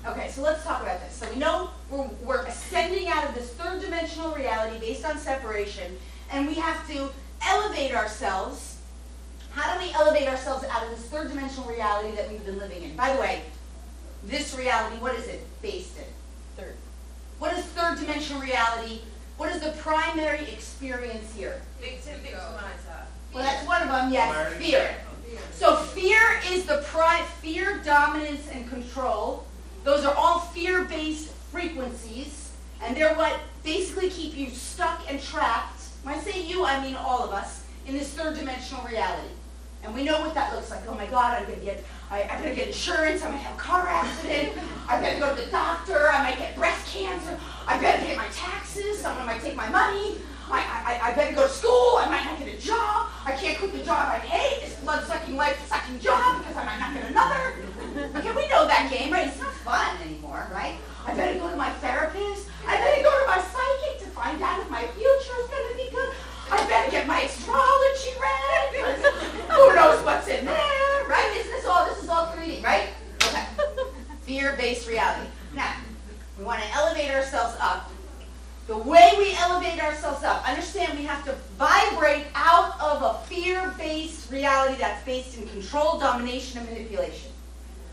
Okay, so let's talk about this. So we know we're ascending out of this third dimensional reality based on separation, and we have to elevate ourselves. How do we elevate ourselves out of this third dimensional reality that we've been living in? By the way, this reality, what is it based in? Third. What is third dimensional reality? What is the primary experience here? Well, that's one of them, yes, fear. So fear is the fear, dominance, and control. Those are all fear-based frequencies, and they're what basically keep you stuck and trapped. When I say you, I mean all of us, in this third dimensional reality. And we know what that looks like. Oh my God, I better get insurance, I might have a car accident, I better go to the doctor, I might get breast cancer, I better pay my taxes, someone might take my money, I better go to school, I might not get a job, I can't quit the job I hate, this blood-sucking, life-sucking job because I might not get another. Okay, we know that game, right? It's not fun anymore, right? I better go to my therapist, I better go to my psychic to find out if my future is going to be good. I better get my astrology read, because who knows what's in there, right? This is all 3D, right? Okay. Fear-based reality. Now, we want to elevate ourselves up. The way we elevate ourselves up, understand we have to vibrate out of a fear-based reality that's based in control, domination, and manipulation.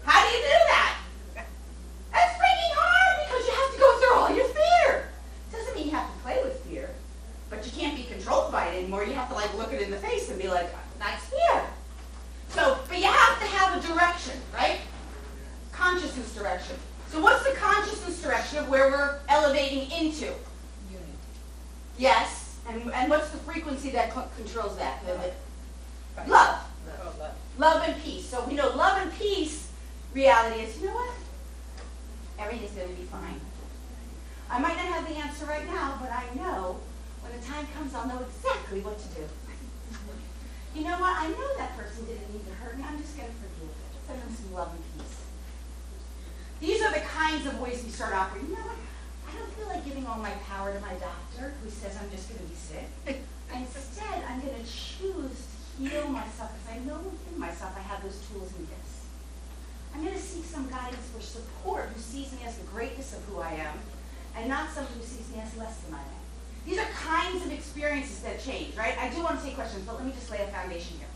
How do you do that? That's freaking hard because you have to go through all your fear. Doesn't mean you have to play with fear, but you can't be controlled by it anymore. You have to like look it in the face and be like, that's fear. So, but you have to have a direction, right? Consciousness direction. So what's the consciousness direction of where we're elevating into? Unity. Yes, and what's the frequency that controls that? Love. Love and peace. So we know love and peace reality is, you know what? Everything's going to be fine. I might not have the answer right now, but I know when the time comes, I'll know exactly what to do. You know what? I know that person didn't need to hurt me. I'm just going to forgive it. Send them some love and peace. These are the kinds of ways we start operating. You know what? I don't feel like giving all my power to my doctor who says I'm just going to be sick. Instead, I'm going to choose to heal myself because I know within myself I have those tools and gifts. I'm going to seek some guidance for support who sees me as the greatness of who I am and not someone who sees me as less than I am. These are kinds of experiences that change, right? I do want to take questions, but let me just lay a foundation here.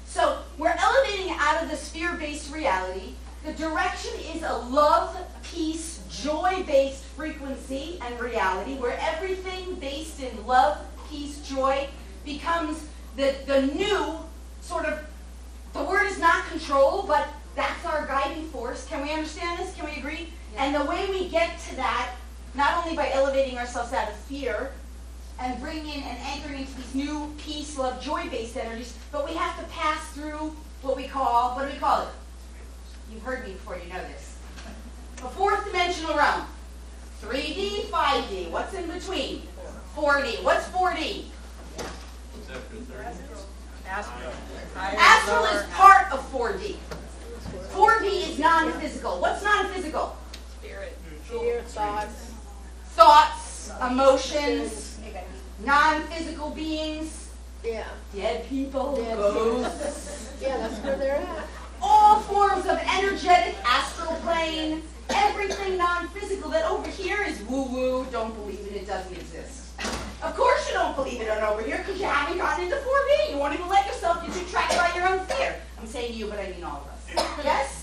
So we're elevating out of this fear-based reality. The direction is a love, peace, joy-based frequency and reality where everything based in love, peace, joy becomes the new sort of, the word is not control, but that's our guiding force. Can we understand this? Can we agree? Yeah. And the way we get to that, not only by elevating ourselves out of fear and bringing in and anchoring into these new peace, love, joy-based energies, but we have to pass through what do we call it? You've heard me before, you know this. A fourth dimensional realm. 3D, 5D. What's in between? 4D. What's 4D? Astral is part of 4D. 4D is non-physical. What's non-physical? Spirit. Thoughts, emotions, non-physical beings, dead people, ghosts. Yeah, that's where they're at. All forms of energetic astral plane, everything non-physical that over here is woo-woo, don't believe it, it doesn't exist. Of course you don't believe it on over here because you haven't gotten into 4D. You won't even let yourself get trapped by your own fear. I'm saying you, but I mean all of us. Yes?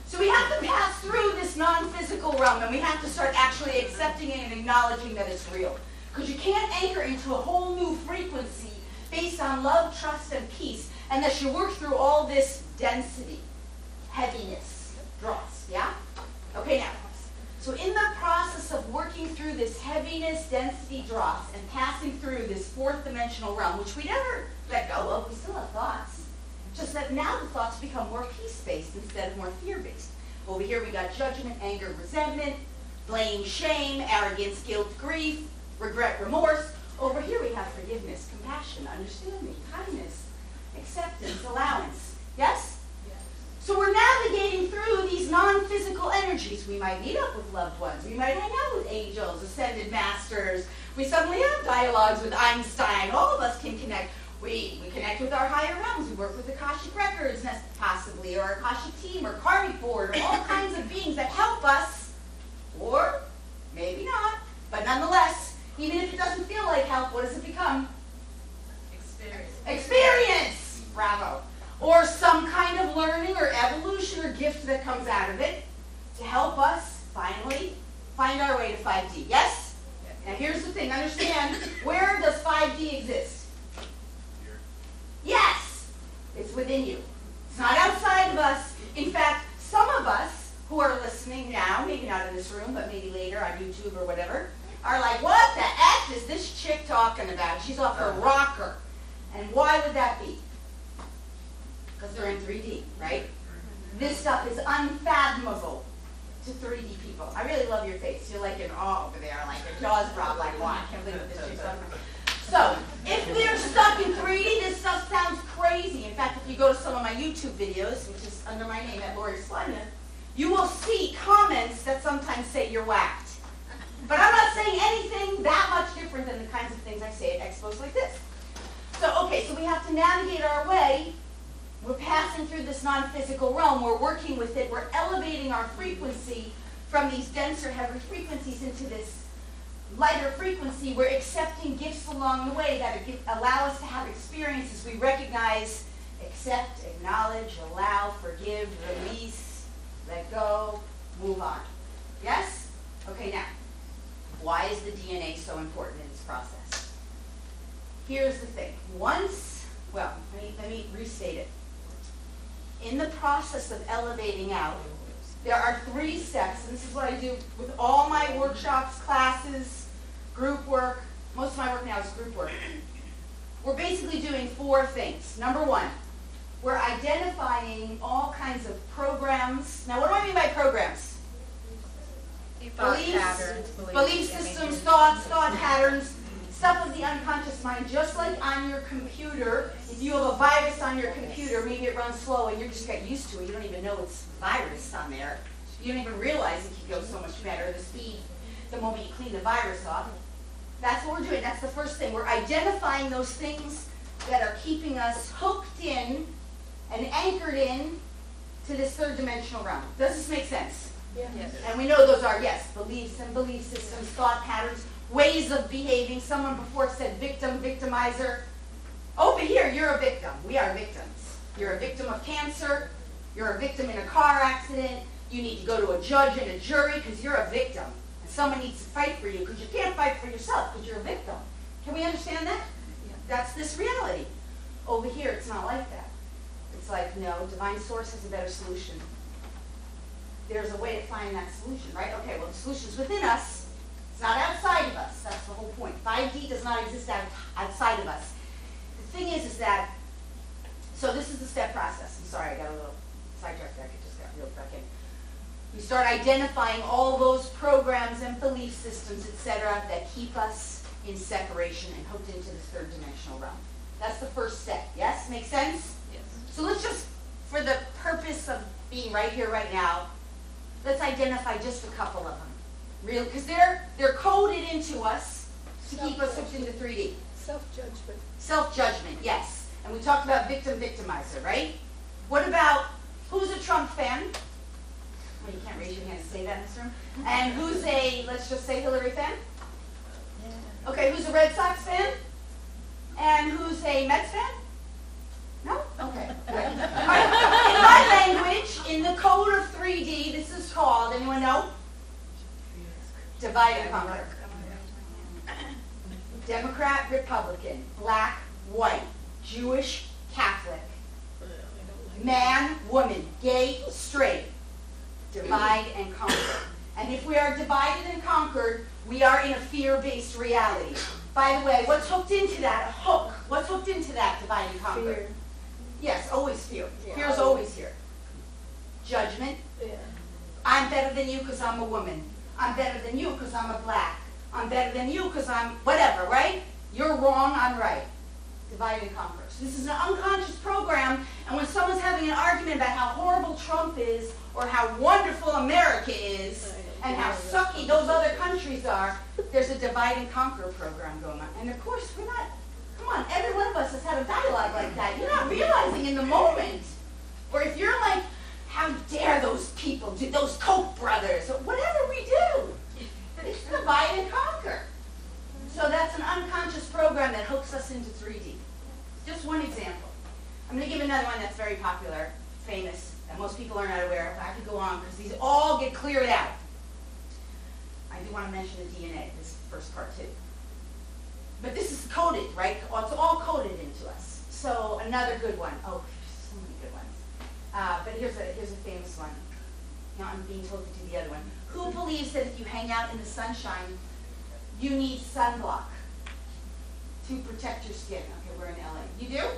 So we have to pass through this non-physical realm and we have to start actually accepting it and acknowledging that it's real. Because you can't anchor into a whole new frequency based on love, trust, and peace unless you work through all this density, heaviness, dross, yeah? Okay, now, so in the process of working through this heaviness, density, dross, and passing through this fourth dimensional realm, which we never let go of, we still have thoughts, just that now the thoughts become more peace-based instead of more fear-based. Over here we got judgment, anger, resentment, blame, shame, arrogance, guilt, grief, regret, remorse. Over here we have forgiveness, compassion, understanding, kindness, acceptance, allowance. Yes? Yes. So we're navigating through these non-physical energies. We might meet up with loved ones. We might hang out with angels, ascended masters. We suddenly have dialogues with Einstein. All of us can connect. We connect with our higher realms. We work with Akashic records, possibly, or Akashic team, or karmic board, or all kinds of beings that help us, or maybe not, but nonetheless, even if it doesn't feel like help, what does it become? Experience. Experience! Bravo. Or some kind of learning or evolution or gift that comes out of it to help us finally find our way to 5D. Yes? Now here's the thing. Understand, where does 5D exist? Here. Yes! It's within you. It's not outside of us. In fact, some of us who are listening now, maybe not in this room, but maybe later on YouTube or whatever, are like, what the F is this chick talking about? She's off her rocker. And why would that be? Because they're in 3D, right? This stuff is unfathomable to 3D people. I really love your face. You're like in awe over there, like your jaws drop, like, wow, I can't believe what this chick's talking about. So, if they're stuck in 3D, this stuff sounds crazy. In fact, if you go to some of my YouTube videos, which is under my name at Spagna, you will see comments that sometimes say you're whacked. But I'm not saying anything that much different than the kinds of things I say at expos like this. So, okay, so we have to navigate our way. We're passing through this non-physical realm. We're working with it. We're elevating our frequency from these denser, heavier frequencies into this lighter frequency. We're accepting gifts along the way that allow us to have experiences. We recognize, accept, acknowledge, allow, forgive, release, let go, move on. Yes? Okay, now, why is the DNA so important in this process? Here's the thing. Let me restate it. In the process of elevating out, there are 3 steps, and this is what I do with all my workshops, classes, group work. Most of my work now is group work. We're basically doing 4 things. Number 1, we're identifying all kinds of programs. Now, what do I mean by programs? Belief systems, thought patterns, stuff of the unconscious mind, just like on your computer. If you have a virus on your computer, maybe it runs slow and you just get used to it. You don't even know it's virus on there. You don't even realize it can go so much better, the speed, the moment you clean the virus off. That's what we're doing. That's the first thing. We're identifying those things that are keeping us hooked in and anchored in to this 3rd dimensional realm. Does this make sense? Yeah. Yes. And we know those are, yes, beliefs and belief systems, thought patterns, ways of behaving. Someone before said victim, victimizer. Over here, you're a victim. We are victims. You're a victim of cancer. You're a victim in a car accident. You need to go to a judge and a jury because you're a victim. And someone needs to fight for you because you can't fight for yourself because you're a victim. Can we understand that? Yeah. That's this reality. Over here, it's not like that. It's like, no, divine source has a better solution. There's a way to find that solution, right? Okay, well, the solution's within us. It's not outside of us. That's the whole point. 5D does not exist outside of us. The thing is that, so this is the step process. I'm sorry, I got a little sidetracked there. I just got reeled back in. We start identifying all those programs and belief systems, etc., that keep us in separation and hooked into this 3rd dimensional realm. That's the first step. Yes? Make sense? Yes. So let's just, for the purpose of being right here, right now, let's identify just a couple of them. Real, because they're coded into us to keep us hooked into 3D. Self-judgment. Self-judgment, yes. And we talked about victim, victimizer, right? What about, who's a Trump fan? Well, you can't raise your hand and say that in this room. And who's a, let's just say Hillary fan? Yeah. Okay, who's a Red Sox fan? And who's a Mets fan? No? Okay. Good. All right. In my language, in the code of 3D, this is called, anyone know? Divide and conquer. Democrat, Republican, black, white, Jewish, Catholic, man, woman, gay, straight. Divide and conquer. And if we are divided and conquered, we are in a fear-based reality. By the way, what's hooked into that? A hook. What's hooked into that divide and conquer? Fear. Yes, always fear. Yeah. Fear's always here. Judgment. Yeah. I'm better than you because I'm a woman. I'm better than you because I'm a black. I'm better than you because I'm whatever, right? You're wrong, I'm right. Divide and conquer. So this is an unconscious program, and when someone's having an argument about how horrible Trump is or how wonderful America is and how sucky those other countries are, there's a divide and conquer program going on. And of course, we're not, come on, every one of us has had a dialogue like that. You're not realizing in the moment. Or if you're people, those Koch brothers, or whatever we do. It's divide and conquer. So that's an unconscious program that hooks us into 3D. Just one example. I'm going to give another one that's very popular, famous, that most people are not aware of. I could go on because these all get cleared out. I do want to mention the DNA, this first part too. But this is coded, right? It's all coded into us. So another good one. Oh, so many good ones. But here's a famous one. Now I'm being told to do the other one. Who believes that if you hang out in the sunshine, you need sunblock to protect your skin? Okay, we're in LA. You do?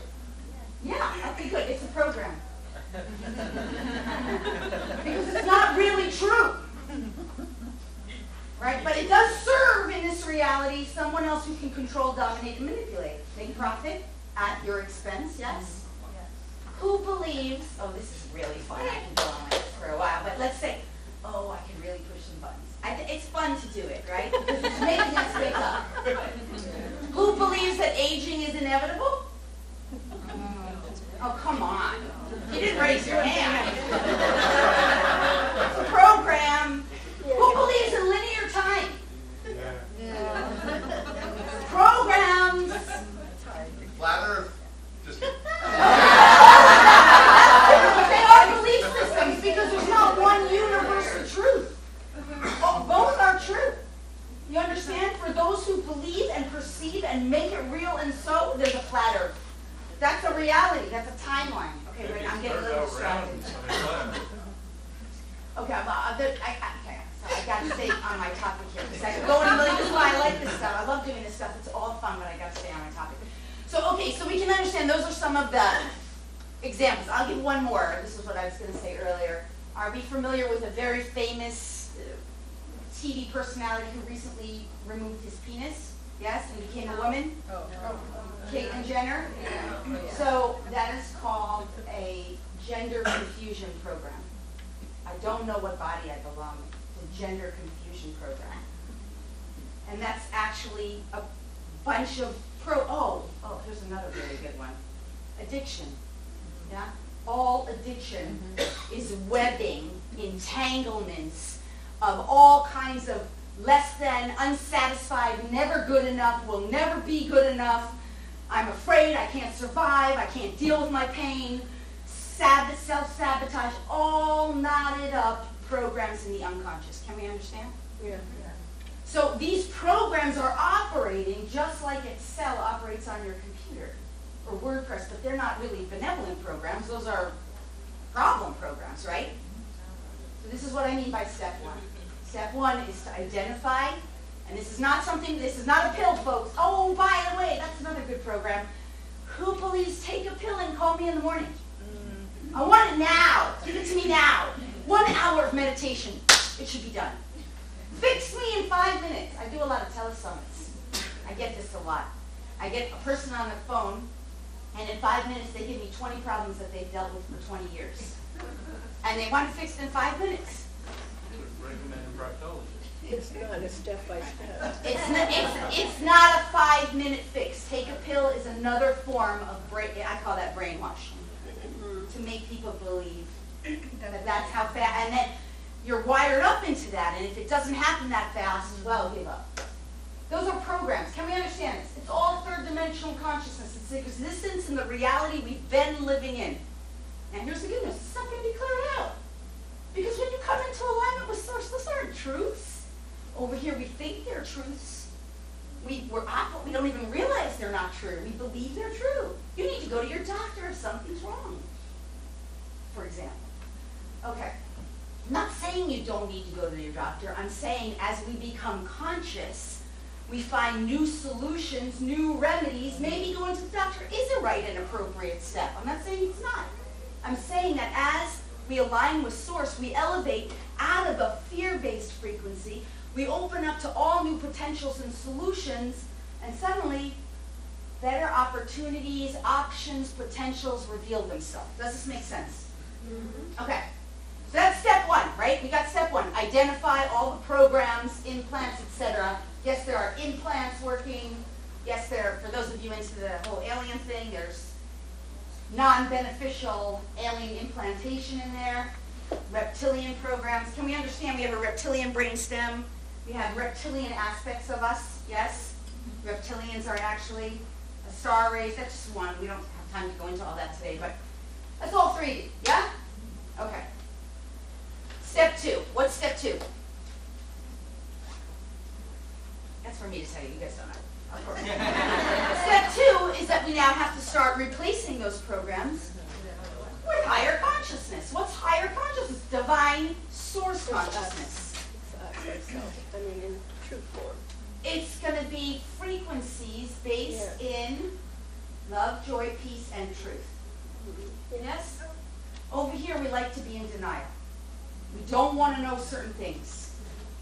Yeah. Okay, good. It's a program. Because it's not really true. Right? But it does serve in this reality someone else who can control, dominate, and manipulate. Make profit at your expense, yes? Who believes, oh, this is really fun. I can go on like this for a while, but let's say, oh, I can really push some buttons. It's fun to do it, right? Because it's making us wake up. Who believes that aging is inevitable? Oh, come on. You didn't raise your hand. It's a program. Who believes in linear time? Programs. Flat Earth. Just kidding. They are belief systems because there's not one universal truth. Both are true. You understand? For those who believe and perceive and make it real and so, there's a flat Earth. That's a reality. That's a timeline. Okay, wait, I'm getting a little distracted. Okay, so I got to stay on my topic here. Because I go in a million. This is why I like this stuff. I love doing this stuff. It's all fun, but I got to stay on my topic. So, okay, so we can understand those are some of the examples. I'll give one more. This is what I was going to say earlier. Are we familiar with a very famous TV personality who recently removed his penis? Yes, and became a woman? Caitlyn Jenner? So that is called a gender confusion program. I don't know what body I belong in. The gender confusion program. And that's actually a bunch of here's another very good one. Addiction. Yeah? All addiction is webbing, entanglements of all kinds of less than, unsatisfied, never good enough, will never be good enough. I'm afraid, I can't survive, I can't deal with my pain, self-sabotage, all knotted up programs in the unconscious. Can we understand? Yeah. So these programs are operating just like Excel operates on your computer or WordPress, but they're not really benevolent programs. Those are problem programs, right? So this is what I mean by step one. Step one is to identify, and this is not a pill, folks. Oh, by the way, that's another good program. Who believes take a pill and call me in the morning? I want it now. Give it to me now. 1 hour of meditation. It should be done. Fix me in 5 minutes. I do a lot of telesummits. I get this a lot. I get a person on the phone, and in 5 minutes they give me 20 problems that they've dealt with for 20 years. And they want it fixed in 5 minutes. It's not a step-by-step. It's not a 5-minute fix. Take a pill is another form of I call that brainwashing. To make people believe that that's how fast, and then you're wired up into that, and if it doesn't happen that fast, well, give up. Those are programs. Can we understand this? It's all third-dimensional consciousness. It's existence in the reality we've been living in. And here's the good news. It's not going to be cleared out. Because when you come into alignment with Source, those aren't truths. Over here, we think they're truths. We don't even realize they're not true. We believe they're true. You need to go to your doctor if something's wrong, for example. Okay. I'm not saying you don't need to go to your doctor. I'm saying as we become conscious, we find new solutions, new remedies. Maybe going to the doctor is a right and appropriate step. I'm not saying it's not. I'm saying that as we align with Source, we elevate out of a fear-based frequency. We open up to all new potentials and solutions, and suddenly better opportunities, options, potentials reveal themselves. Does this make sense? Mm-hmm. Okay. So that's step one, right? We got step one. Identify all the programs, implants, etc. Yes, there are implants working. Yes, for those of you into the whole alien thing, there's non-beneficial alien implantation in there. reptilian programs. Can we understand we have a reptilian brainstem? We have reptilian aspects of us, yes? Reptilians are actually a star race. That's just one. We don't have time to go into all that today, but that's all 3D, yeah? Okay. Step 2. What's step 2? That's for me to tell you. You guys don't know. Of course. Step 2 is that we now have to start replacing those programs with higher consciousness. What's higher consciousness? Divine source consciousness. It's I mean, in true form. It's going to be frequencies based in love, joy, peace, and truth. Yes? Over here, we like to be in denial. We don't want to know certain things.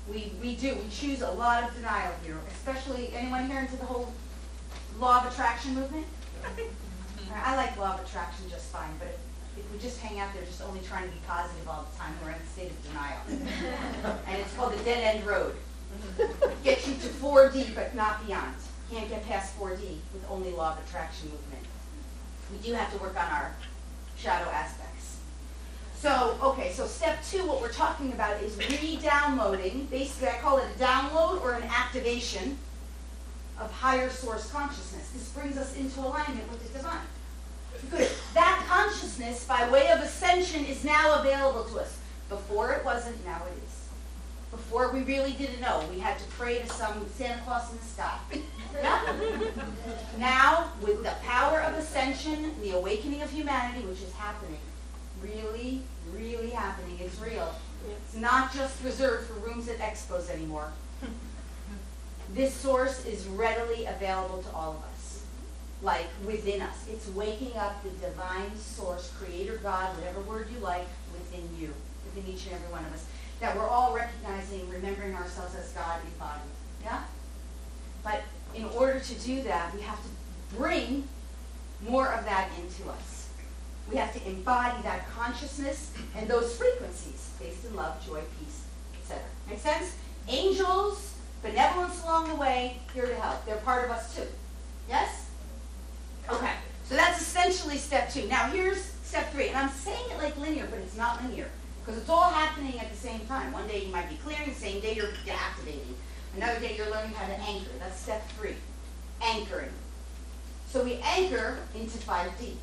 We do. We choose a lot of denial here, especially, anyone here into the whole law of attraction movement? I like law of attraction just fine, but if we just hang out there just only trying to be positive all the time, we're in a state of denial. And it's called the dead-end road. Gets you to 4D, but not beyond. Can't get past 4D with only law of attraction movement. We do have to work on our shadow aspects. So, okay, so step 2, what we're talking about is re-downloading. Basically, I call it a download or an activation of higher source consciousness. This brings us into alignment with the divine. Good. That consciousness, by way of ascension, is now available to us. Before it wasn't, now it is. Before we really didn't know. We had to pray to some Santa Claus in the sky. Yeah? Now, with the power of ascension, the awakening of humanity, which is happening, really, really happening, it's real. It's not just reserved for rooms at expos anymore. This source is readily available to all of us, like within us. It's waking up the divine source, creator God, whatever word you like, within you, within each and every one of us. That we're all recognizing, remembering ourselves as God embodied. Yeah? But in order to do that, we have to bring more of that into us. We have to embody that consciousness and those frequencies based in love, joy, peace, etc. Make sense? Angels, benevolence along the way, here to help. They're part of us too. Yes? Okay. So that's essentially step 2. Now here's step 3. And I'm saying it like linear, but it's not linear. Because it's all happening at the same time. One day you might be clearing, the same day you're activating. Another day you're learning how to anchor. That's step 3. Anchoring. So we anchor into 5D.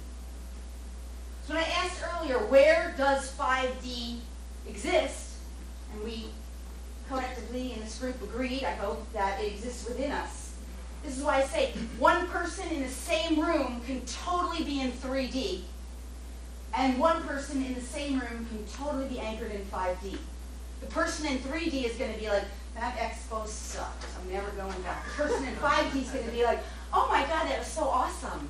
So when I asked earlier, where does 5D exist? And we collectively in this group agreed, I hope, that it exists within us. This is why I say one person in the same room can totally be in 3D. And one person in the same room can totally be anchored in 5D. The person in 3D is going to be like, that expo sucked. I'm never going back. The person in 5D is going to be like, oh my God, that was so awesome.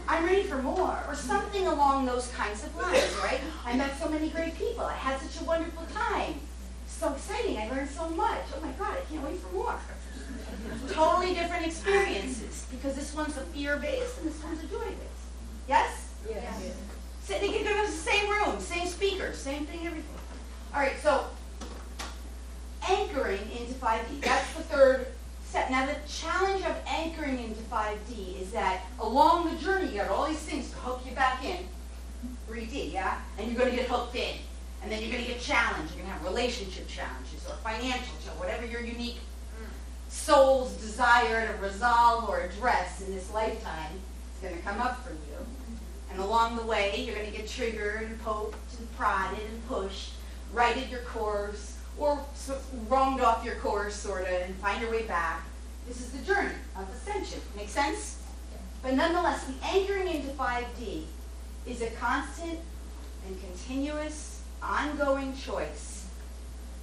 I'm ready for more. Or something along those kinds of lines, right? I met so many great people. I had such a wonderful time. So exciting. I learned so much. Oh my God, I can't wait for more. Totally different experiences. Because this one's a fear-based and this one's a joy-based. Yes? Yes. Yes. So they can go to the same room, same speakers, same thing, everything. All right, so anchoring into 5D. That's the third step. Now, the challenge of anchoring into 5D is that along the journey, you got all these things to hook you back in. 3D, yeah? And you're going to get hooked in. And then you're going to get challenged. You're going to have relationship challenges or financial challenges, whatever your unique soul's desire to resolve or address in this lifetime is going to come up for you. And along the way, you're going to get triggered and poked and prodded and pushed, righted your course, or wronged off your course, sort of, and find your way back. This is the journey of ascension. Make sense? But nonetheless, the anchoring into 5D is a constant and continuous, ongoing choice.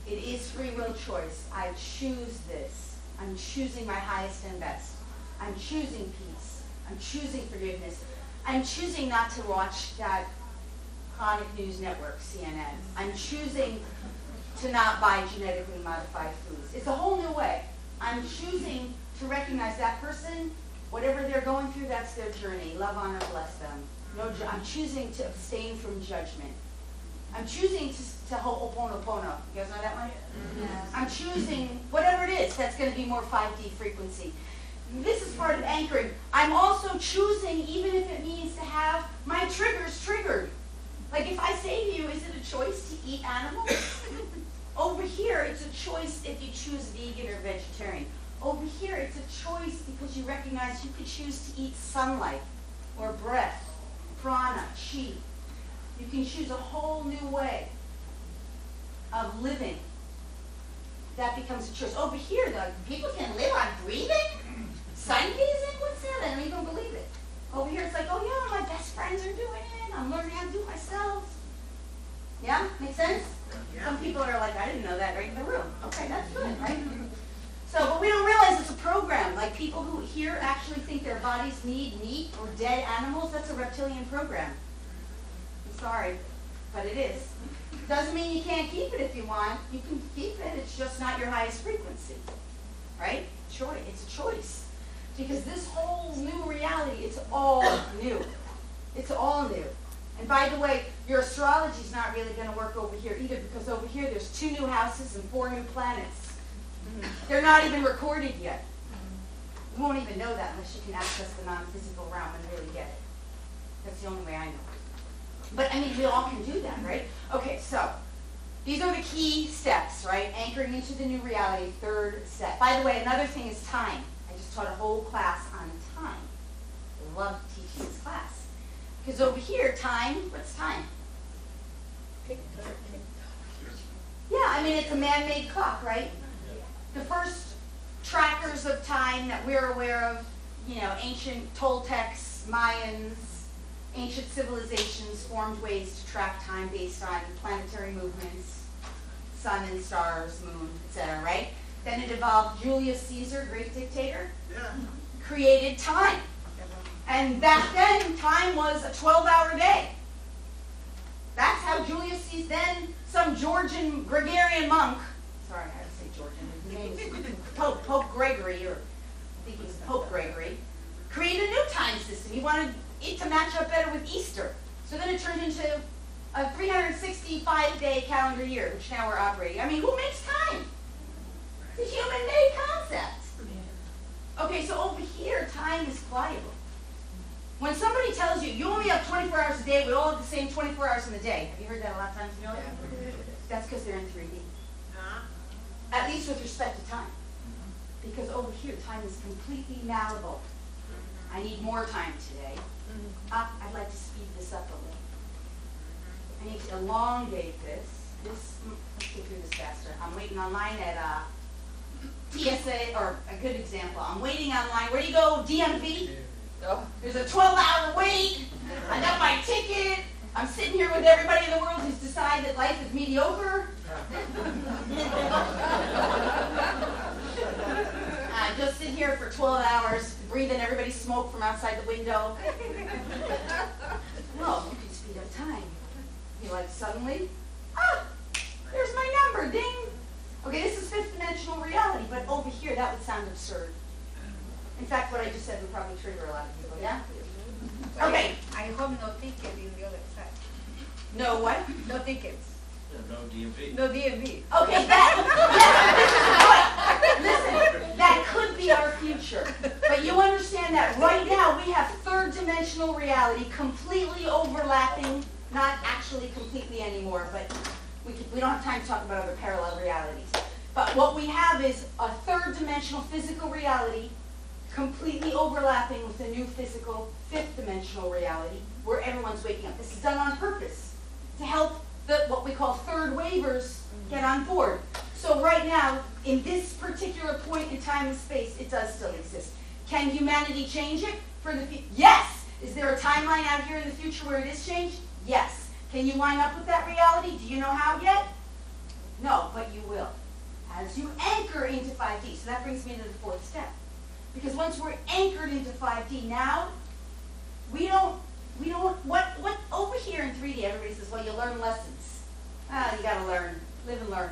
It is free will choice. I choose this. I'm choosing my highest and best. I'm choosing peace. I'm choosing forgiveness. I'm choosing not to watch that chronic news network, CNN. I'm choosing to not buy genetically modified foods. It's a whole new way. I'm choosing to recognize that person, whatever they're going through, that's their journey. Love, honor, bless them. I'm choosing to abstain from judgment. I'm choosing to ho'oponopono. You guys know that one? Yes. I'm choosing whatever it is that's going to be more 5D frequency. This is part of anchoring. I'm also choosing, even if it means to have my triggers triggered. Like if I say to you, is it a choice to eat animals. Over here, it's a choice if you choose vegan or vegetarian. Over here, it's a choice because you recognize you could choose to eat sunlight or breath, prana, chi. You can choose a whole new way of living. That becomes a choice. Over here, though, people can live on breathing? Sun gazing? What's that? I don't even believe it. Over here, it's like, oh yeah, my best friends are doing it. I'm learning how to do it myself. Yeah? Make sense? Yeah. Some people are like, I didn't know that right in the room. Okay, that's good, right? So, but we don't realize it's a program. Like people who here actually think their bodies need meat or dead animals, that's a reptilian program. I'm sorry, but it is. Doesn't mean you can't keep it if you want. You can keep it, it's just not your highest frequency. Right? Choice. It's a choice. Because this whole new reality, it's all new. It's all new. And by the way, your astrology is not really going to work over here either, because over here there's 2 new houses and 4 new planets. They're not even recorded yet. You won't even know that unless you can access the non-physical realm and really get it. That's the only way I know. But I mean, we all can do that, right? Okay, so these are the key steps, right? Anchoring into the new reality, 3rd step. By the way, another thing is time. I just taught a whole class on time. I love teaching this class. Because over here, time, what's time? Yeah, I mean, it's a man-made clock, right? The first trackers of time that we're aware of, you know, ancient Toltecs, Mayans, ancient civilizations formed ways to track time based on planetary movements, sun and stars, moon, etc., right? Then it evolved. Julius Caesar, great dictator, created time. And back then, time was a 12-hour day. That's how Julius Caesar, then some Georgian Gregorian monk, sorry, I had to say Georgian, his name is Pope Gregory, or I think it was Pope Gregory, created a new time system. He wanted it to match up better with Easter. So then it turned into a 365-day calendar year, which now we're operating. I mean, who makes time? It's a human-made concept. Okay, so over here, time is pliable. When somebody tells you, you only have 24 hours a day, we all have the same 24 hours in the day. Have you heard that a lot of times, Amelia? Yeah. That's because they're in 3D. At least with respect to time. Because over here, time is completely malleable. I need more time today. I'd like to speed this up a little. I need to elongate this. Let's get through this faster. I'm waiting online at TSA, or a good example. I'm waiting online. Where do you go? DMV? There's a 12-hour wait. I got my ticket. I'm sitting here with everybody in the world who's decided that life is mediocre. I just sit here for 12 hours, breathing everybody's smoke from outside the window. No, you can speed up time. You like suddenly, there's my number, ding. Okay, this is 5th dimensional reality, but over here that would sound absurd. In fact, what I just said would probably trigger a lot of people, yeah? Okay. I hope no ticket in the other side. No what? No tickets. No DMV. No DMV. Okay, listen, that could be our future. But you understand that right now we have 3rd dimensional reality completely overlapping, not actually completely anymore, but we don't have time to talk about other parallel realities. But what we have is a 3rd dimensional physical reality completely overlapping with a new physical 5th dimensional reality where everyone's waking up. This is done on purpose to help what we call 3rd waivers get on board. So right now, in this particular point in time and space, it does still exist. Can humanity change it for the future? Yes! Is there a timeline out here in the future where it is changed? Yes. Can you line up with that reality? Do you know how yet? No, but you will. As you anchor into 5D. So that brings me to the 4th step. Because once we're anchored into 5D now, we don't, what over here in 3D, everybody says, well, you learn lessons. You gotta learn, live and learn.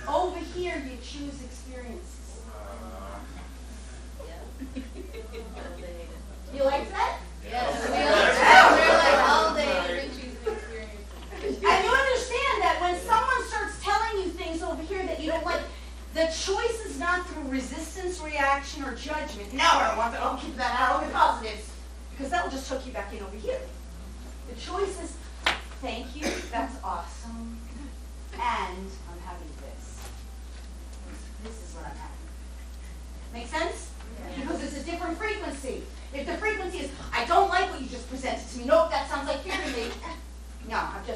Over here, you choose experiences. You like that? Yes. We're like all day even choosing experiences. And you understand that when someone starts telling you things over here that you don't like, the choice is not through resistance, reaction, or judgment. No, I don't want that. I'll keep that out. I'll be positives. Because that will just hook you back in over here. The choice is, thank you, that's awesome.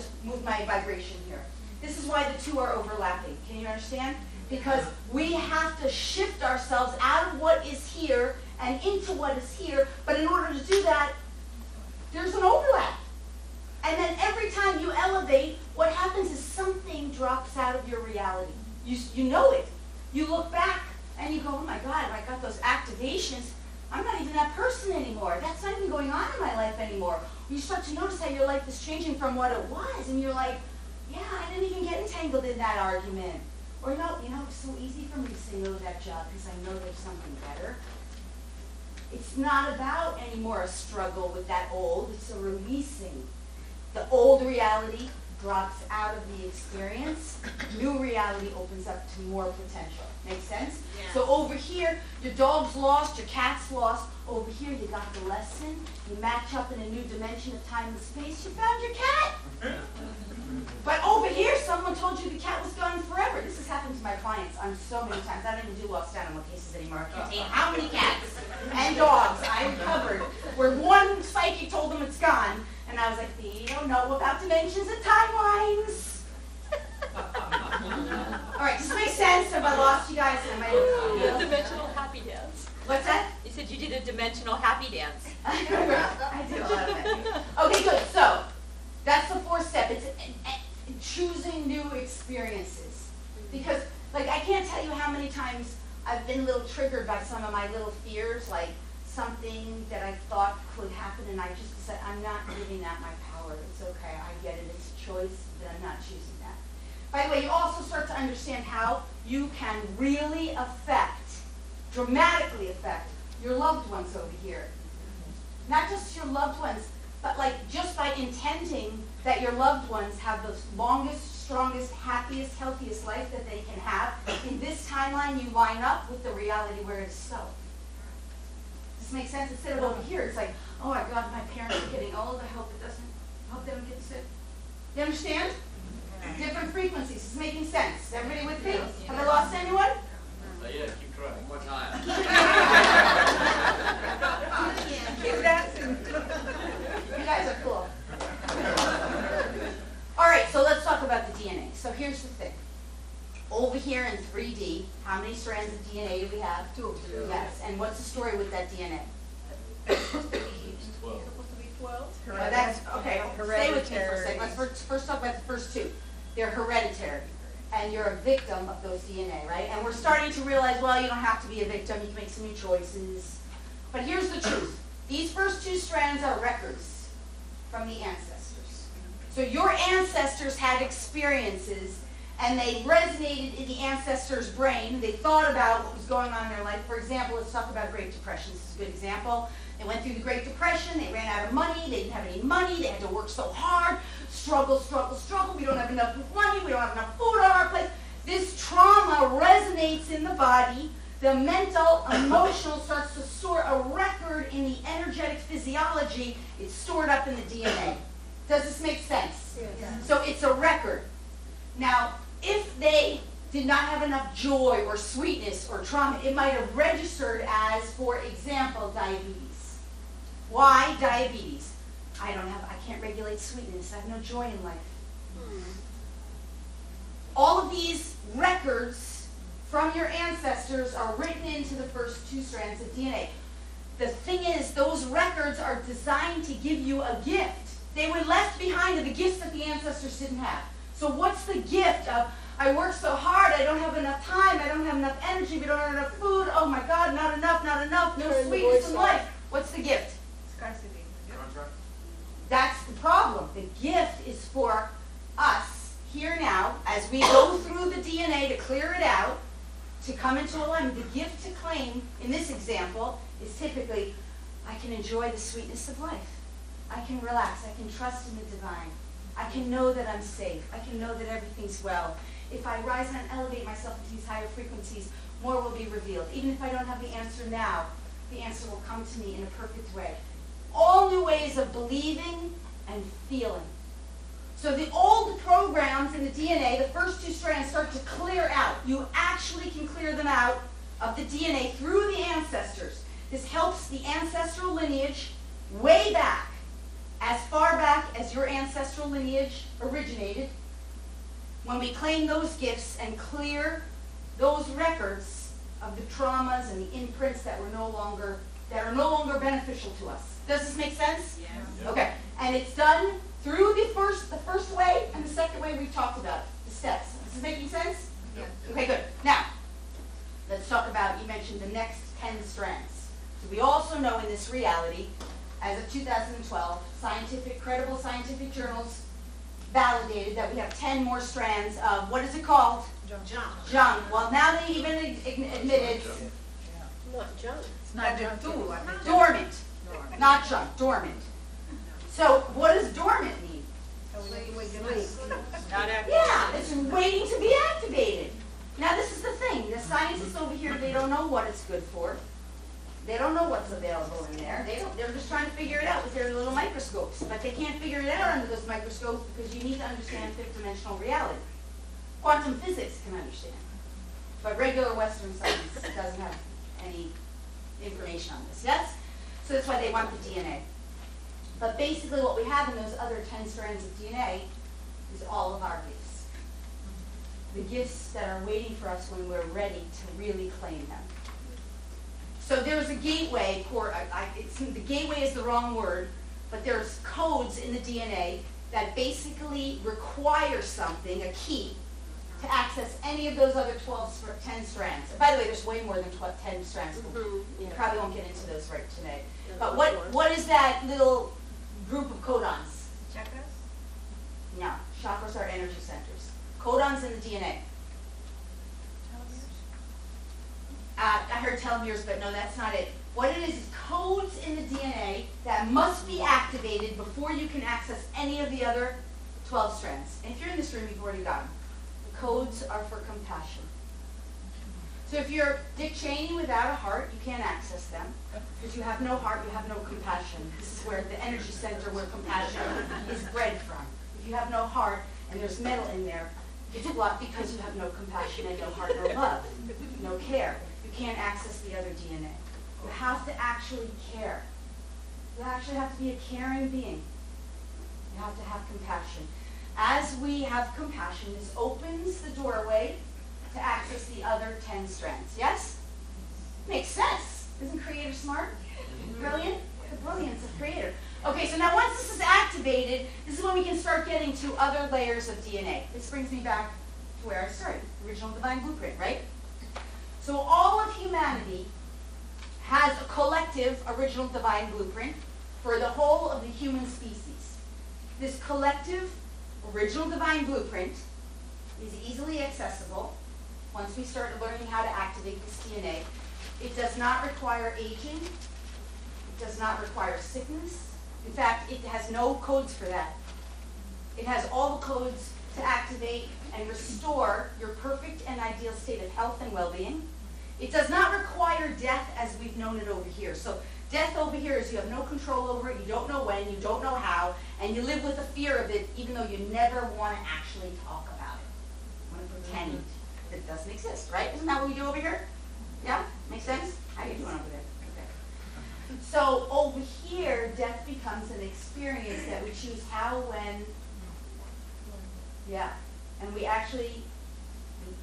just moved my vibration here. This is why the two are overlapping. Can you understand? Because we have to shift ourselves out of what is here and into what is here. But in order to do that, there's an overlap. And then every time you elevate, what happens is something drops out of your reality. You know it. You look back and you go, oh my God, I got those activations. I'm not even that person anymore. That's not even going on in my life anymore. You start to notice how your life is changing from what it was. And you're like, yeah, I didn't even get entangled in that argument. Or no, it's so easy for me to say no to that job because I know there's something better. It's not about anymore a struggle with that old. It's a releasing. The old reality drops out of the experience. New reality opens up to more potential. Make sense? Yeah. So over here, your dog's lost, your cat's lost. Over here, you got the lesson. You match up in a new dimension of time and space. You found your cat. But over here, someone told you the cat was gone forever. This has happened to my clients on so many times. I don't even do lost animal cases anymore. I can't tell you how many cats and dogs I recovered where one psychic told them it's gone. And I was like, they don't know about dimensions and timelines. All right, does this make sense? Have I lost you guys? Dimensional happy dance. What's that? You said you did a dimensional happy dance. I did a lot of that. Okay, good. So that's the fourth step. It's choosing new experiences. Because, like, I can't tell you how many times I've been a little triggered by some of my little fears, like something that I thought could happen, and I just decided I'm not giving that my power. It's okay. I get it. It's a choice, but I'm not choosing that. By the way, you also start to understand how you can really dramatically affect your loved ones over here. Not just your loved ones, but like just by intending that your loved ones have the longest, strongest, happiest, healthiest life that they can have. In this timeline, you line up with the reality where it is so. Does this make sense? Instead of over here, it's like, oh my God, my parents are getting old. I hope they don't get sick. You understand? Different frequencies. It's making sense. Is everybody with me? Have I lost anyone? Yeah, keep trying. One more time. Keep dancing. You guys are cool. All right, so let's talk about the DNA. So here's the thing. Over here in 3D, how many strands of DNA do we have? 2. Yes, and what's the story with that DNA? It's 12. Supposed to be 12. Well, that's, okay, stay with me for a second. Let's first talk about the first 2. They're hereditary, and you're a victim of those DNA, right? And we're starting to realize, well, you don't have to be a victim. You can make some new choices. But here's the truth. These first 2 strands are records from the ancestors. So your ancestors had experiences, and they resonated in the ancestor's brain. They thought about what was going on in their life. For example, let's talk about Great Depression. This is a good example. They went through the Great Depression. They ran out of money. They didn't have any money. They had to work so hard. Struggle, struggle, struggle. We don't have enough money. We don't have enough food on our plate. This trauma resonates in the body. The mental, emotional starts to store a record in the energetic physiology. It's stored up in the DNA. Does this make sense? Yes. So it's a record. Now, if they did not have enough joy or sweetness or trauma, it might have registered as, for example, diabetes. Why diabetes? I can't regulate sweetness. I have no joy in life. All of these records from your ancestors are written into the first 2 strands of DNA. The thing is, those records are designed to give you a gift. They were left behind are the gifts that the ancestors didn't have. So what's the gift of, I work so hard, I don't have enough time, I don't have enough energy, we don't have enough food, oh my God, not enough, no sweetness in life. What's the gift? Scarcity. Contract? That's the problem. The gift is for us here now, as we go through the DNA to clear it out, to come into alignment. The gift to claim, in this example, is typically, I can enjoy the sweetness of life. I can relax. I can trust in the divine. I can know that I'm safe. I can know that everything's well. If I rise and elevate myself into these higher frequencies, more will be revealed. Even if I don't have the answer now, the answer will come to me in a perfect way. All new ways of believing and feeling. So the old programs in the DNA, the first 2 strands, start to clear out. You actually can clear them out of the DNA through the ancestors. This helps the ancestral lineage way back, as far back as your ancestral lineage originated when we claim those gifts and clear those records of the traumas and the imprints that are no longer beneficial to us. Does this make sense? Yes. Okay. And it's done through the first way and the second way we've talked about, the steps. This is making sense? Yes. Okay, good. Now, let's talk about, you mentioned the next 10 strands. So we also know in this reality, as of 2012, credible scientific journals validated that we have 10 more strands of, what is it called? Junk. Well, now they even admitted Not junk. It's not junk too. dormant. Not junk, dormant. So what does dormant mean? Not active. Yeah, it's waiting to be activated. Now this is the thing, the scientists over here, they don't know what it's good for. They don't know what's available in there. They're just trying to figure it out with their little microscopes. But they can't figure it out under those microscopes because you need to understand fifth-dimensional reality. Quantum physics can understand. But regular Western science doesn't have any information on this. Yes? So that's why they want the DNA. But basically what we have in those other 10 strands of DNA is all of our gifts. The gifts that are waiting for us when we're ready to really claim them. So there's a gateway, the gateway is the wrong word, but there's codes in the DNA that basically require something, a key, to access any of those other 10 strands. By the way, there's way more than 10 strands. You probably won't get into those right today. But what is that little group of codons? Chakras? No, chakras are energy centers. Codons in the DNA. I heard telomeres, but no, that's not it. What it is codes in the DNA that must be activated before you can access any of the other 12 strands. And if you're in this room, you've already got them. The codes are for compassion. So if you're Dick Cheney without a heart, you can't access them. Because you have no heart, you have no compassion. This is where the energy center where compassion is bred from. If you have no heart and there's metal in there, it's blocked because you have no compassion and no heart, no love, no care. You can't access the other DNA. You have to actually care. You actually have to be a caring being. You have to have compassion. As we have compassion, this opens the doorway to access the other 10 strands. Yes? Makes sense. Isn't Creator smart? Brilliant? The brilliance of Creator. Okay, so now once this is activated, this is when we can start getting to other layers of DNA. This brings me back to where I started, original divine blueprint, right? So all of humanity has a collective original divine blueprint for the whole of the human species. This collective original divine blueprint is easily accessible once we start learning how to activate this DNA. It does not require aging. It does not require sickness. In fact, it has no codes for that. It has all the codes to activate and restore your perfect and ideal state of health and well-being. It does not require death as we've known it over here. So death over here is you have no control over it, you don't know when, you don't know how, and you live with the fear of it even though you never want to actually talk about it. You want to pretend that it doesn't exist, right? Isn't that what we do over here? Yeah? Make sense? How are you doing over there? Okay. So over here, death becomes an experience that we choose how, when, yeah. And we actually,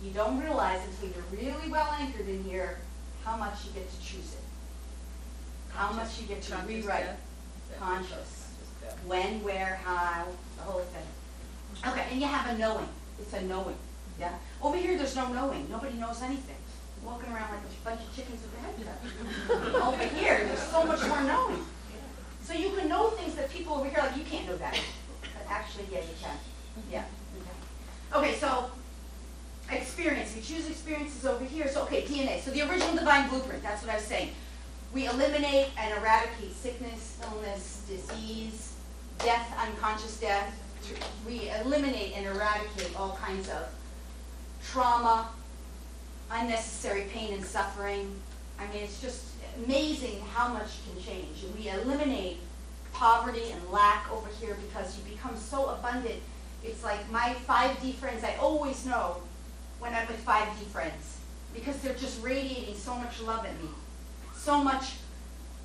you don't realize until you're really well anchored in here how much you get to choose it. How much you get to rewrite. Conscious. When, where, how, the whole thing. Okay, and you have a knowing. It's a knowing. Yeah. Over here, there's no knowing. Nobody knows anything. You're walking around like a bunch of chickens with their head cut. Over here, there's so much more knowing. So you can know things that people over here, like, you can't know that. But actually, yeah, you can. Yeah. Okay, so experience. We choose experiences over here. So, okay, DNA. So the original divine blueprint, that's what I was saying. We eliminate and eradicate sickness, illness, disease, death, unconscious death. We eliminate and eradicate all kinds of trauma, unnecessary pain and suffering. I mean, it's just amazing how much can change. And we eliminate poverty and lack over here because you become so abundant. It's like my 5D friends, I always know when I'm with 5D friends because they're just radiating so much love at me. So much,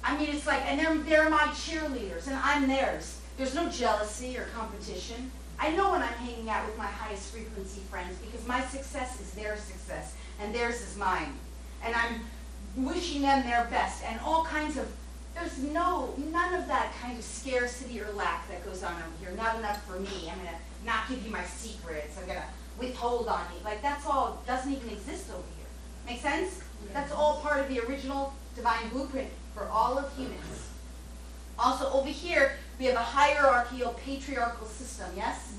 I mean, it's like, and they're my cheerleaders and I'm theirs. There's no jealousy or competition. I know when I'm hanging out with my highest frequency friends because my success is their success and theirs is mine. And I'm wishing them their best and all kinds of, there's none of that kind of scarcity or lack that goes on over here. Not enough for me. I'm going to not give you my secrets. I'm going to withhold on you. Like that's all doesn't even exist over here. Make sense? That's all part of the original divine blueprint for all of humans. Also over here, we have a hierarchical, patriarchal system, yes?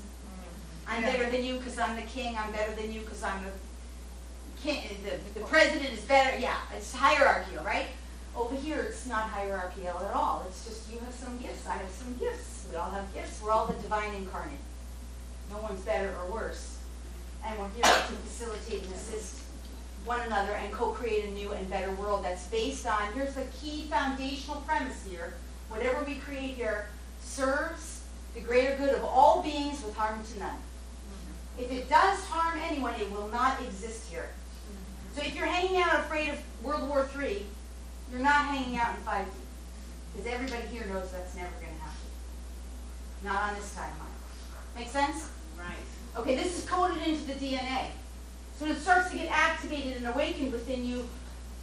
I'm better than you because I'm the king. I'm better than you because I'm the king. The president is better. Yeah, it's hierarchical, right? Over here, it's not hierarchical at all. It's just you have some gifts. I have some gifts. We all have gifts. We're all the divine incarnate. No one's better or worse. And we're here to facilitate and assist one another and co-create a new and better world that's based on, here's the key foundational premise here, whatever we create here serves the greater good of all beings with harm to none. If it does harm anyone, it will not exist here. So if you're hanging out afraid of World War III, you're not hanging out in 5D. Because everybody here knows that's never going to happen. Not on this timeline. Make sense? Right. Okay, this is coded into the DNA. So when it starts to get activated and awakened within you,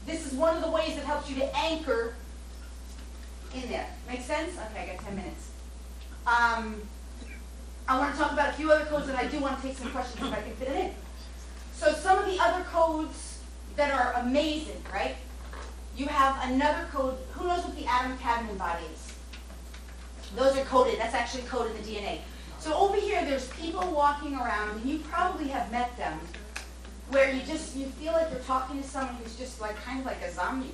this is one of the ways that helps you to anchor in there. Make sense? Okay, I got 10 minutes. I want to talk about a few other codes, and I do want to take some questions if I can fit it in. So some of the other codes that are amazing, right? You have another code. Who knows what the atom cadmium body is? Those are coded. That's actually coded in the DNA. So over here, there's people walking around, and you probably have met them, where you feel like you're talking to someone who's just like kind of like a zombie.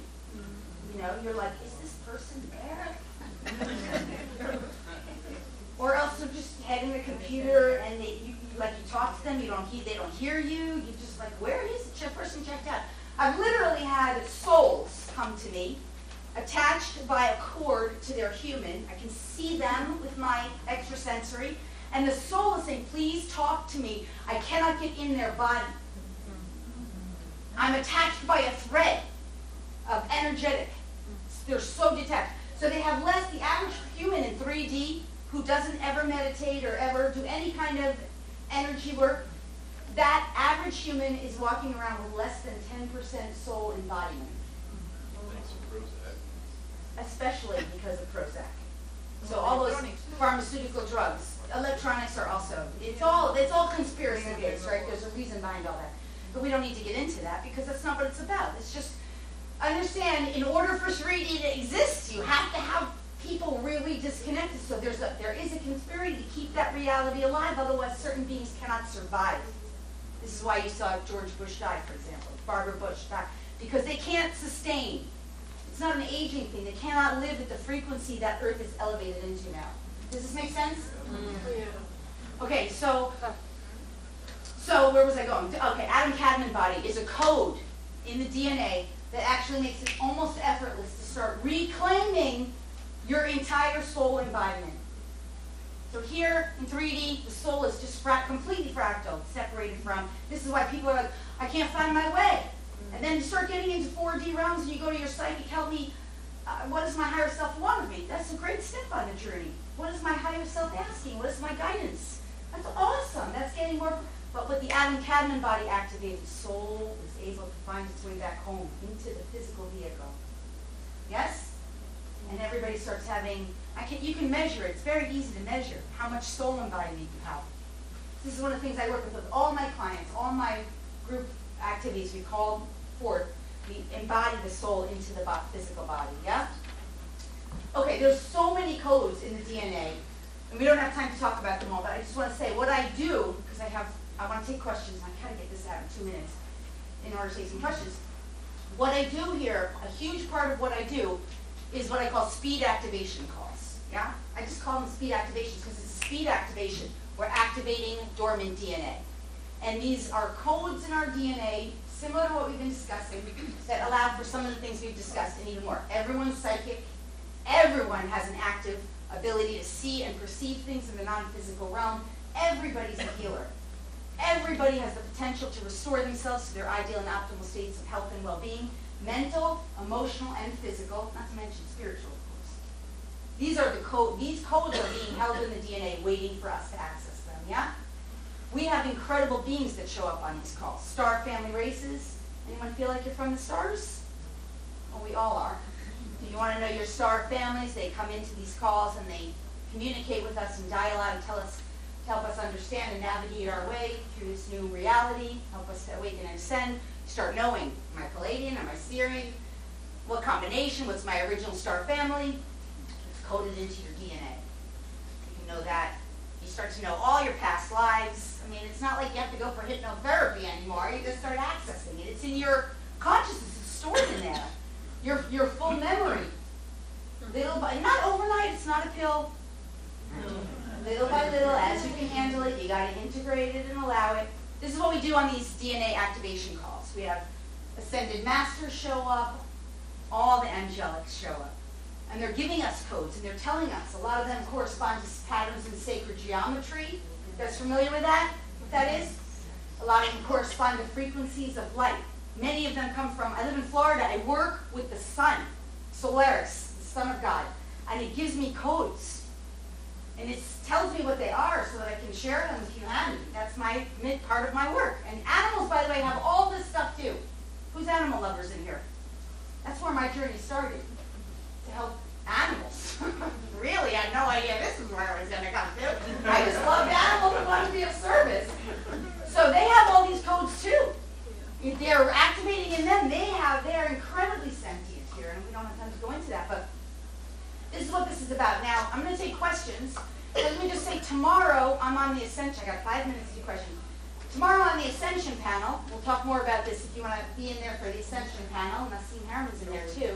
You know, you're like, is this person there? Or else they're just head in the computer and you talk to them, they don't hear you. You're just like, where is the person checked out? I've literally had souls come to me, attached by a cord to their human. I can see them with my extrasensory, and the soul is saying, please talk to me. I cannot get in their body. I'm attached by a thread of energetic. They're so detached. So they have less, the average human in 3D who doesn't ever meditate or ever do any kind of energy work, that average human is walking around with less than 10% soul embodiment. Especially because of Prozac. So all those pharmaceutical drugs, electronics are also, it's all conspiracy based, right? There's a reason behind all that. But we don't need to get into that because that's not what it's about. It's just, understand, in order for 3D to exist, you have to have people really disconnected. So there is a conspiracy to keep that reality alive, otherwise certain beings cannot survive. This is why you saw George Bush die, for example, Barbara Bush die, because they can't sustain. It's not an aging thing. They cannot live at the frequency that Earth is elevated into now. Does this make sense? Yeah. Okay, so where was I going? Okay, atom cadmium body is a code in the DNA that actually makes it almost effortless to start reclaiming your entire soul embodiment. So here in 3D, the soul is just completely fractal, separated from. This is why people are like, I can't find my way. And then you start getting into 4D realms and you go to your psychic, help me, what does my higher self want of me? That's a great step on the journey. What is my higher self asking? What is my guidance? That's awesome. That's getting more. But with the atom cadmium body activated, the soul is able to find its way back home into the physical vehicle. Yes? And everybody starts having, you can measure it. It's very easy to measure how much soul embodiment you have. This is one of the things I work with all my clients, all my group activities. We call forth, we embody the soul into the physical body, yeah? Okay, there's so many codes in the DNA, and we don't have time to talk about them all, but I just want to say what I do, because I want to take questions, and I gotta get this out in 2 minutes in order to take some questions. What I do here, a huge part of what I do, is what I call speed activation calls, yeah? I just call them speed activations because it's a speed activation. We're activating dormant DNA. And these are codes in our DNA, similar to what we've been discussing, that allow for some of the things we've discussed and even more. Everyone's psychic. Everyone has an active ability to see and perceive things in the non-physical realm. Everybody's a healer. Everybody has the potential to restore themselves to their ideal and optimal states of health and well-being, mental, emotional, and physical, not to mention spiritual, of course. These codes are being held in the DNA, waiting for us to access them. yeah? We have incredible beings that show up on these calls. Star family races. Anyone feel like you're from the stars? Well, we all are. Do you want to know your star families? They come into these calls and they communicate with us in dialogue, help us understand and navigate our way through this new reality, help us to awaken and ascend, start knowing, am I Palladian, am I Syrian, what combination, what's my original star family? It's coded into your DNA. You can know that. You start to know all your past lives. I mean, it's not like you have to go for hypnotherapy anymore. You just start accessing it. It's in your consciousness. It's stored in there. Your full memory. Little by, not overnight, it's not a pill. Little by little, as you can handle it, you got to integrate it and allow it. This is what we do on these DNA activation calls. We have ascended masters show up, all the angelics show up. And they're giving us codes, and they're telling us. A lot of them correspond to patterns in sacred geometry. You guys familiar with that? What that is? A lot of them correspond to frequencies of light. Many of them come from, I live in Florida, I work with the sun, Solaris, the son of God. And it gives me codes. And it tells me what they are so that I can share them with humanity. That's my part of my work. And animals, by the way, have all this stuff too. Who's animal lovers in here? That's where my journey started, to help animals. Really, I had no idea this is where I was going to come to. I just loved animals and wanted to be of service. So they have all these codes too. If they're activating in them, they're incredibly sentient here, and we don't have time to go into that, but this is what this is about. Now, I'm going to take questions. Let me just say, tomorrow I'm on the Ascension. I got 5 minutes to do questions. Tomorrow on the Ascension panel, we'll talk more about this if you want to be in there for the Ascension panel. And Nassim Harriman's in there too.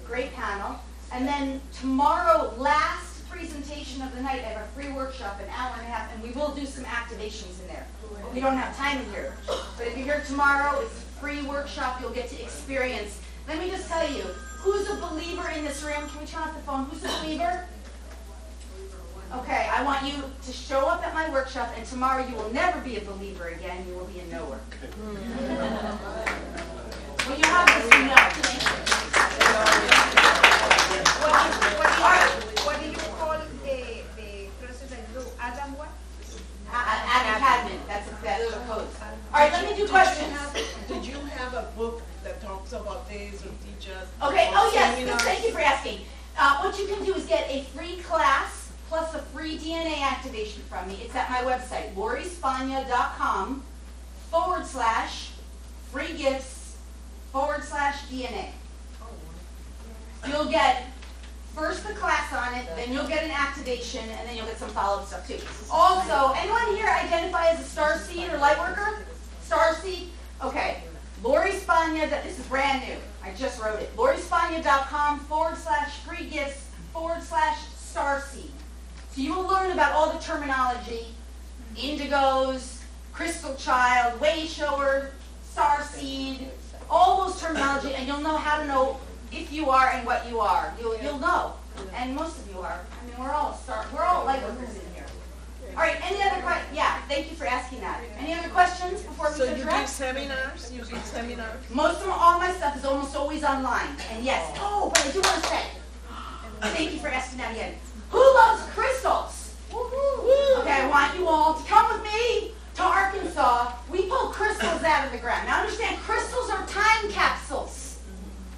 Great panel. And then tomorrow, last presentation of the night, I have a free workshop, an hour and a half, and we will do some activations in there. We don't have time in here. But if you're here tomorrow, it's a free workshop. You'll get to experience. Let me just tell you, who's a believer in this room? Can we turn off the phone? Who's a believer? Okay, I want you to show up at my workshop, and tomorrow you will never be a believer again. You will be a knower. When you have this, you know. What do you call the process that you do? Adam what? Adam Cadman. Those are codes. All right, let me do questions. Did you have a book that talks about this or teach us? Okay, oh yes, thank you for asking. What you can do is get a free class plus a free DNA activation from me. It's at my website, LoriSpagna.com/free gifts /DNA. You'll get first the class on it, then you'll get an activation, and then you'll get some follow-up stuff too. Also, anyone here identify as a Starseed or Lightworker? Starseed? Okay. Lori Spagna, this is brand new. I just wrote it. LoriSpagna.com /free gifts /Starseed. So you will learn about all the terminology, indigos, crystal child, way shower, Starseed, all those terminology, and you'll know how to know if you are and what you are. You'll know. And most of you are. I mean, we're all Lightworkers in here. All right, any other questions? Yeah, thank you for asking that. Any other questions before we So go you direct? give seminars? You give seminars? Most of all my stuff is almost always online. And yes, but I do want to say, thank you for asking that again. Who loves crystals? Okay, I want you all to come with me to Arkansas. We pull crystals out of the ground. Now understand, crystals are time capsules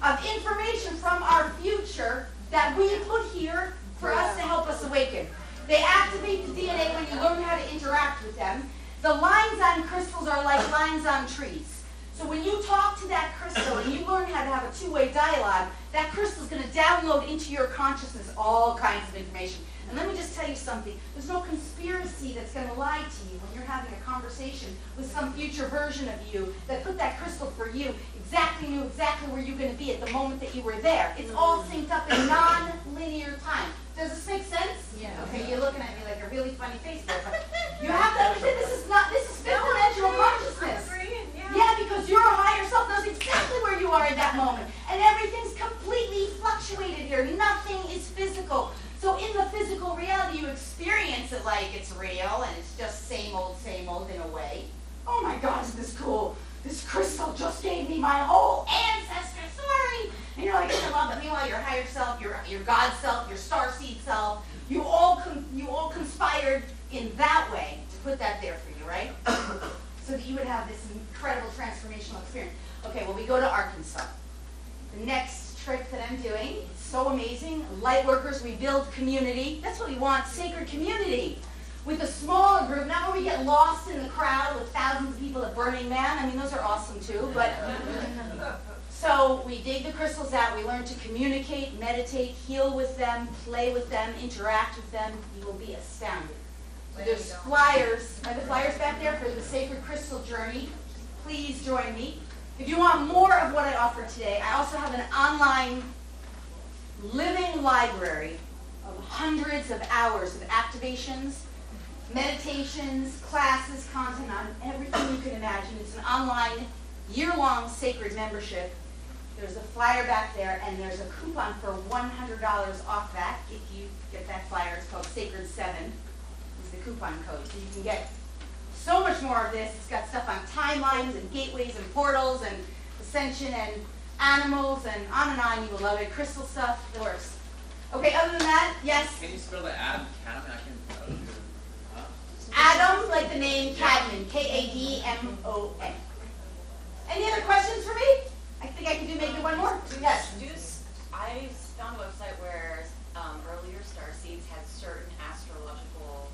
of information from our future that we put here for us to help us awaken. They activate the DNA when you learn how to interact with them. The lines on crystals are like lines on trees. So when you talk to that crystal and you learn how to have a two-way dialogue, that crystal is going to download into your consciousness all kinds of information. And let me just tell you something. There's no conspiracy that's going to lie to you when you're having a conversation with some future version of you that put that crystal for you, knew exactly where you're going to be at the moment that you were there. It's all synced up in non-linear time. Does this make sense? Yeah. Okay, you're looking at me like a really funny face there, but you have to understand this is fifth-dimensional consciousness. Yeah, because your higher self knows exactly where you are at that moment. And everything's completely fluctuated here. Nothing is physical. So in the physical reality, you experience it like it's real and it's just same old in a way. Oh my God, isn't this cool? This crystal just gave me my whole ancestry story. And you're like, but meanwhile, your higher self, your God self, your starseed self, you all conspired in that way to to put that there for you, right? So that you would have this incredible transformational experience. Okay, well, we go to Arkansas. The next trip that I'm doing, it's so amazing. Lightworkers, we build community. That's what we want, sacred community. With a smaller group, not where we get lost in the crowd with thousands of people at Burning Man. I mean, those are awesome too, but... So we dig the crystals out, we learn to communicate, meditate, heal with them, play with them, interact with them. You will be astounded. So there's flyers, are the flyers back there for the Sacred Crystal Journey? Please join me. If you want more of what I offer today, I also have an online living library of hundreds of hours of activations, meditations, classes, content on everything you can imagine. It's an online, year-long sacred membership. There's a flyer back there, and there's a coupon for $100 off that. If you get that flyer, it's called Sacred 7, is the coupon code. So you can get so much more of this. It's got stuff on timelines and gateways and portals and Ascension and animals and on. You will love it. Crystal stuff, the works. Okay, other than that, yes? Can you spell the Adam Cadman? I can. Adam, like the name Cadman, Kadmon. Any other questions for me? I think I can do maybe one more. Yes. I found a website where earlier starseeds had certain astrological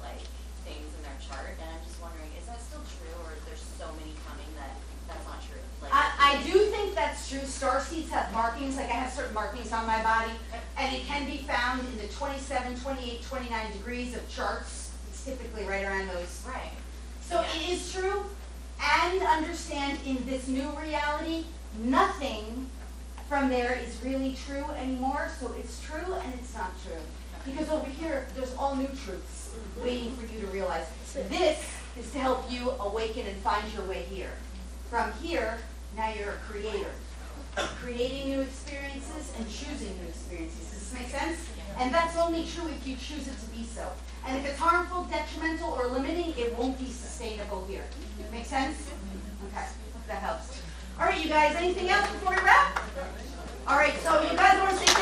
things in their chart, and I'm just wondering, is that still true, or is there so many coming that that's not true? I do think that's true. Starseeds have markings, like I have certain markings on my body, and it can be found in the 27, 28, 29 degrees of charts. It's typically right around those. Right. So it is true, and understand in this new reality, nothing from there is really true anymore. So it's true and it's not true. Because over here, there's all new truths waiting for you to realize. This is to help you awaken and find your way here. From here, now you're a creator. Creating new experiences and choosing new experiences. Does this make sense? And that's only true if you choose it to be so. And if it's harmful, detrimental, or limiting, it won't be sustainable here. Make sense? Okay, hope that helps. All right, you guys, anything else before we wrap? All right, so you guys want to say